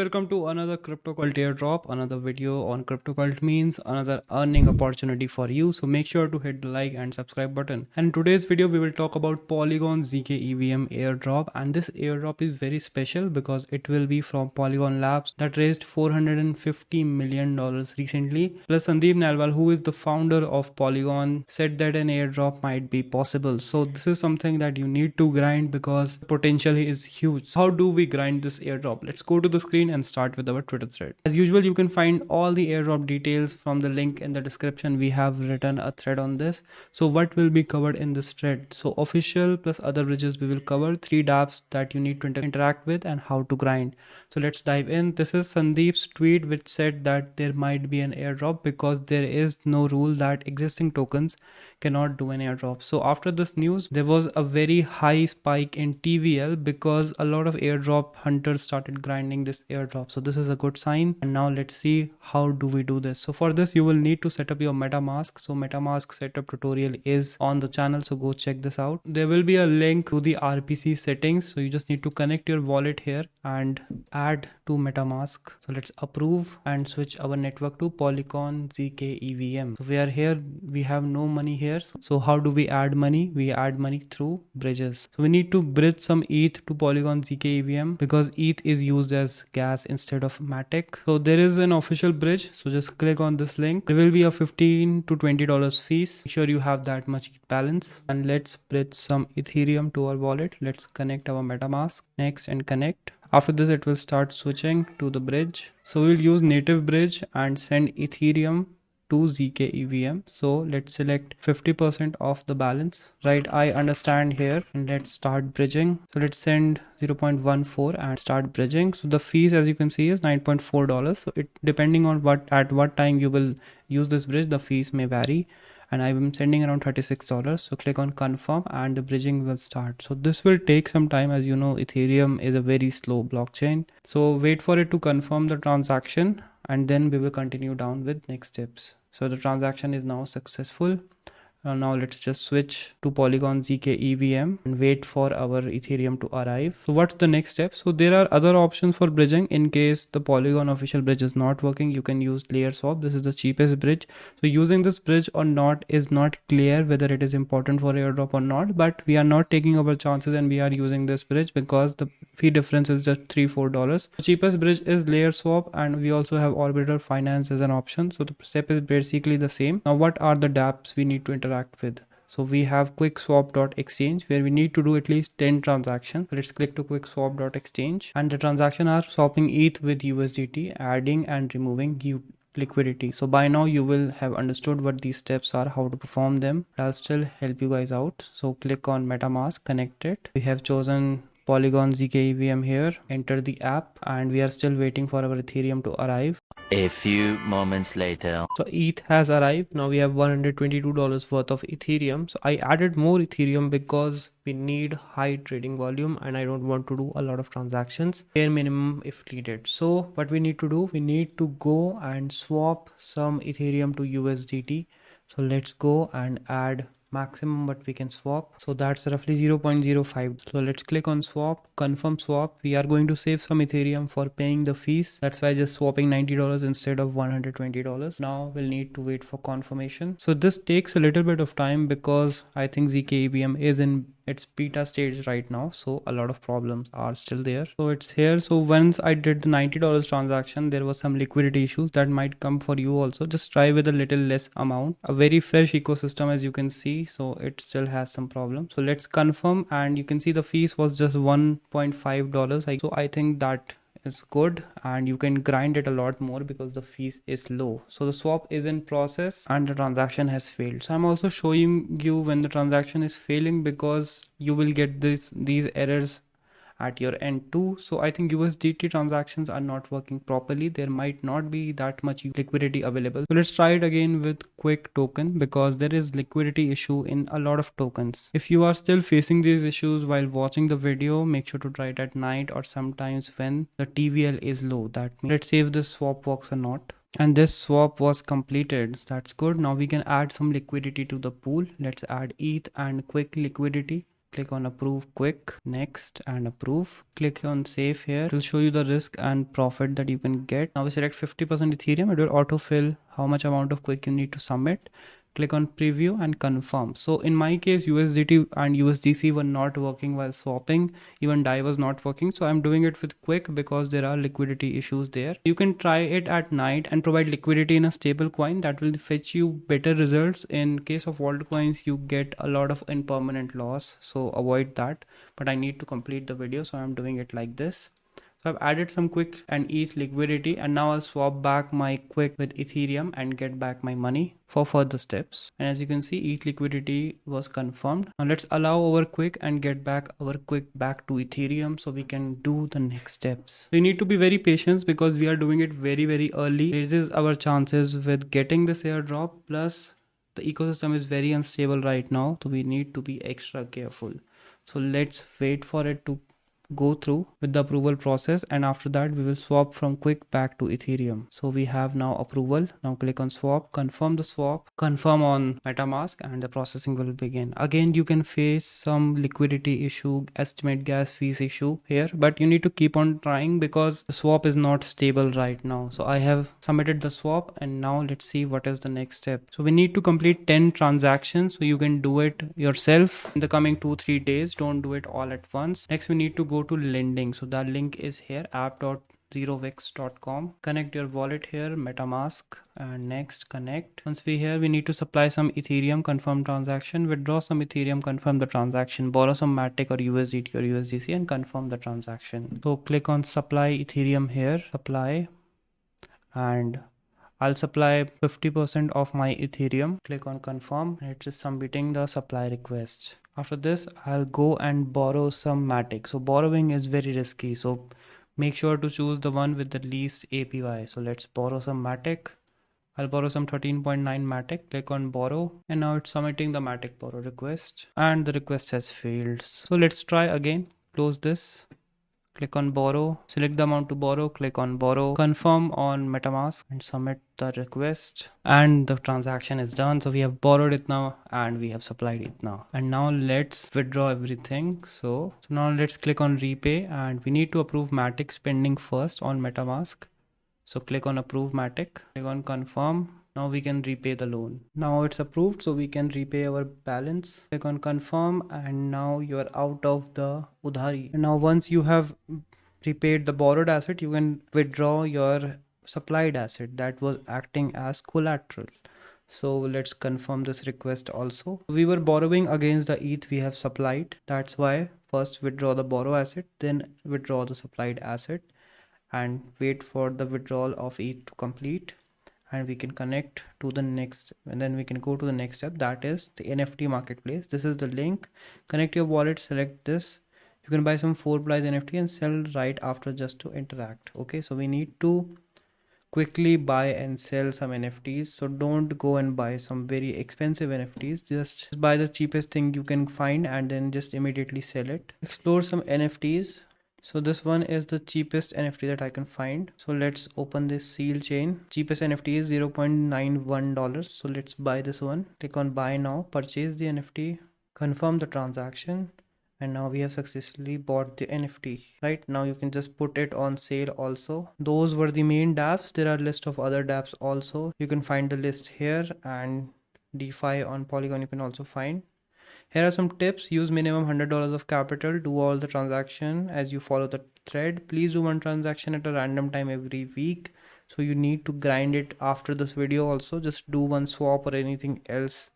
welcome to another crypto cult airdrop, another video on crypto cult means another earning opportunity for you. So make sure to hit the like and subscribe button. And in today's video we will talk about Polygon zkEVM airdrop, and this airdrop is very special because it will be from Polygon Labs that raised $450 million recently. Plus Sandeep Nalwal, who is the founder of Polygon, said that an airdrop might be possible. So this is something that you need to grind because potential is huge. How do we grind this airdrop? Let's go to the screen and start with our Twitter thread. As usual, you can find all the airdrop details from the link in the description. We have written a thread on this. So what will be covered in this thread? So official plus other bridges we will cover, 3 dApps that you need to interact with, and how to grind. So let's dive in. This is Sandeep's tweet which said that there might be an airdrop because there is no rule that existing tokens cannot do an airdrop. So after this news, there was a very high spike in TVL because a lot of airdrop hunters started grinding this airdrop. So this is a good sign. And now let's see how do we do this. So for this you will need to set up your MetaMask. So MetaMask setup tutorial is on the channel, so go check this out. There will be a link to the RPC settings. So you just need to connect your wallet here and add to MetaMask. So let's approve and switch our network to Polygon zkEVM. So we are here, we have no money here. So how do we add money? We add money through bridges. So we need to bridge some ETH to Polygon zkEVM because ETH is used as gas instead of Matic. So there is an official bridge. So just click on this link. There will be a $15 to $20 fees. Make sure you have that much balance. And let's bridge some Ethereum to our wallet. Let's connect our MetaMask. Next and connect. After this, it will start switching to the bridge. So we'll use native bridge and send Ethereum to zkEVM. So let's select 50% of the balance. Right, I understand here, and let's start bridging. So let's send 0.14 and start bridging. So the fees, as you can see, is $9.4. So it depending on at what time you will use this bridge, the fees may vary. And I'm sending around $36. So click on confirm and the bridging will start. So this will take some time. As you know, Ethereum is a very slow blockchain. So wait for it to confirm the transaction and then we will continue down with next steps. So the transaction is now successful. Now let's just switch to Polygon zkEVM and wait for our Ethereum to arrive. So what's the next step? So there are other options for bridging. In case the Polygon official bridge is not working, you can use layer swap. This is the cheapest bridge. So using this bridge or not is not clear whether it is important for airdrop or not, but we are not taking our chances and we are using this bridge because the fee difference is just $3-4. The cheapest bridge is layer swap, and we also have Arbiter Finance as an option. So the step is basically the same. Now what are the dApps we need to interact with? So we have quickswap.exchange where we need to do at least 10 transactions. Let's click to quickswap.exchange, and the transaction are swapping ETH with USDT, adding and removing liquidity. So by now you will have understood what these steps are, how to perform them. I'll still help you guys out. So click on MetaMask, connect it. We have chosen Polygon zkEVM here, enter the app, and we are still waiting for our Ethereum to arrive. A few moments later. So ETH has arrived. Now we have $122 worth of Ethereum. So I added more Ethereum because we need high trading volume and I don't want to do a lot of transactions, bare minimum if needed. So what we need to do, we need to go and swap some Ethereum to USDT. So let's go and add maximum what we can swap. So that's roughly 0.05. So let's click on swap, confirm swap. We are going to save some Ethereum for paying the fees. That's why just swapping $90 instead of $120. Now we'll need to wait for confirmation. So this takes a little bit of time because I think zkEVM is in its beta stage right now, so a lot of problems are still there. So it's here. So once I did the $90 transaction, there was some liquidity issues that might come for you also. Just try with a little less amount. A very fresh ecosystem, as you can see, so it still has some problems. So let's confirm, and you can see the fees was just $1.5. So I think that is good, and you can grind it a lot more because the fees is low. So the swap is in process and the transaction has failed. So I'm also showing you when the transaction is failing because you will get these errors at your end too. So I think USDT transactions are not working properly. There might not be that much liquidity available. So let's try it again with Quick token because there is liquidity issue in a lot of tokens. If you are still facing these issues while watching the video, make sure to try it at night or sometimes when the TVL is low. That means let's see if this swap works or not. And this swap was completed. That's good. Now we can add some liquidity to the pool. Let's add ETH and Quick liquidity. Click on approve quick, next, and approve. Click on save here. It will show you the risk and profit that you can get. Now we select 50% Ethereum. It will autofill how much amount of quick you need to submit. Click on preview and confirm. So in my case, USDT and USDC were not working while swapping. Even DAI was not working. So I'm doing it with quick because there are liquidity issues there. You can try it at night and provide liquidity in a stable coin that will fetch you better results. In case of altcoins, you get a lot of impermanent loss. So avoid that. But I need to complete the video. So I'm doing it like this. So I've added some quick and ETH liquidity, and now I'll swap back my quick with Ethereum and get back my money for further steps. And as you can see, ETH liquidity was confirmed. Now let's allow our quick and get back our quick back to Ethereum so we can do the next steps. We need to be very patient because we are doing it very early. Raises our chances with getting this airdrop, plus the ecosystem is very unstable right now, so we need to be extra careful. So let's wait for it to go through with the approval process, and after that we will swap from quick back to Ethereum. So we have now approval. Now click on swap, confirm the swap, confirm on MetaMask, and the processing will begin. Again, you can face some liquidity issue, estimate gas fees issue here, but you need to keep on trying because the swap is not stable right now. So I have submitted the swap, and now let's see what is the next step. So we need to complete 10 transactions, so you can do it yourself in the coming 2-3 days. Don't do it all at once. Next we need to go to lending. So that link is here, app.zerovix.com. Connect your wallet here, MetaMask, and next connect. Once we here, we need to supply some Ethereum, confirm transaction, withdraw some Ethereum, confirm the transaction, borrow some Matic or USDT or USDC and confirm the transaction. So click on supply Ethereum here, supply, and I'll supply 50% of my Ethereum. Click on confirm. It is submitting the supply request. After this, I'll go and borrow some Matic. So borrowing is very risky. So make sure to choose the one with the least APY. So let's borrow some Matic. I'll borrow some 13.9 Matic. Click on borrow, and now it's submitting the Matic borrow request, and the request has failed. So let's try again. Close this. Click on borrow, select the amount to borrow, click on borrow, confirm on MetaMask and submit the request, and the transaction is done. So we have borrowed it now and we have supplied it now. And now let's withdraw everything. So now let's click on repay, and we need to approve Matic spending first on MetaMask. So click on approve Matic, click on confirm. Now we can repay the loan. Now it's approved, so we can repay our balance. Click on confirm, and now you are out of the udhari. And now once you have repaid the borrowed asset, you can withdraw your supplied asset that was acting as collateral. So let's confirm this request also. We were borrowing against the ETH we have supplied. That's why first withdraw the borrow asset, then withdraw the supplied asset, and wait for the withdrawal of ETH to complete. And we can connect to the next, and then we can go to the next step, that is the NFT marketplace. This is the link. Connect your wallet, select this. You can buy some 4 price NFT and sell right after just to interact. Okay, so we need to quickly buy and sell some NFTs. So don't go and buy some very expensive NFTs. Just buy the cheapest thing you can find and then just immediately sell it. Explore some NFTs. So this one is the cheapest NFT that I can find. So let's open this seal chain. Cheapest NFT is $0.91. So let's buy this one. Click on buy now, purchase the NFT, confirm the transaction. And now we have successfully bought the NFT. Right now you can just put it on sale also. Those were the main dApps. There are a list of other dApps also. You can find the list here, and DeFi on Polygon you can also find. Here are some tips. Use minimum $100 of capital. Do all the transaction as you follow the thread. Please do one transaction at a random time every week. So you need to grind it after this video also. Just do one swap or anything else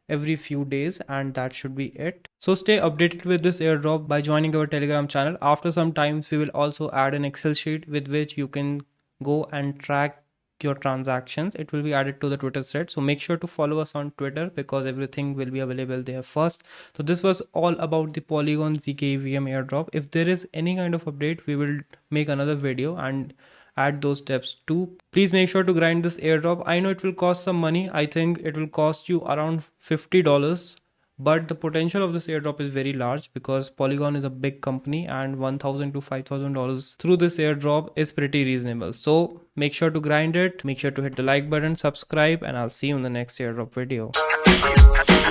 every few days, and that should be it. So stay updated with this airdrop by joining our Telegram channel. After some times we will also add an Excel sheet with which you can go and track your transactions. It will be added to the Twitter thread, so make sure to follow us on Twitter because everything will be available there first. So this was all about the Polygon zkEVM airdrop. If there is any kind of update, we will make another video and add those steps too. Please make sure to grind this airdrop. I know it will cost some money. I think it will cost you around $50, but the potential of this airdrop is very large because Polygon is a big company, and $1,000 to $5,000 through this airdrop is pretty reasonable. So make sure to grind it. Make sure to hit the like button, subscribe, and I'll see you in the next airdrop video.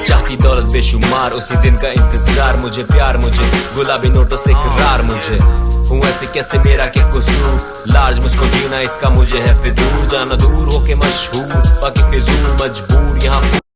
चाहती दौलत बेशुमार, उसी दिन का इंतजार, मुझे प्यार, मुझे गुलाबी नोटों से इकरार, मुझे हूँ ऐसे कैसे मेरा क्या कसूर, लाज मुझको जीना इसका मुझे है फितूर, जाना दूर होके मशहूर बाकी फिजूल मजबूर यहाँ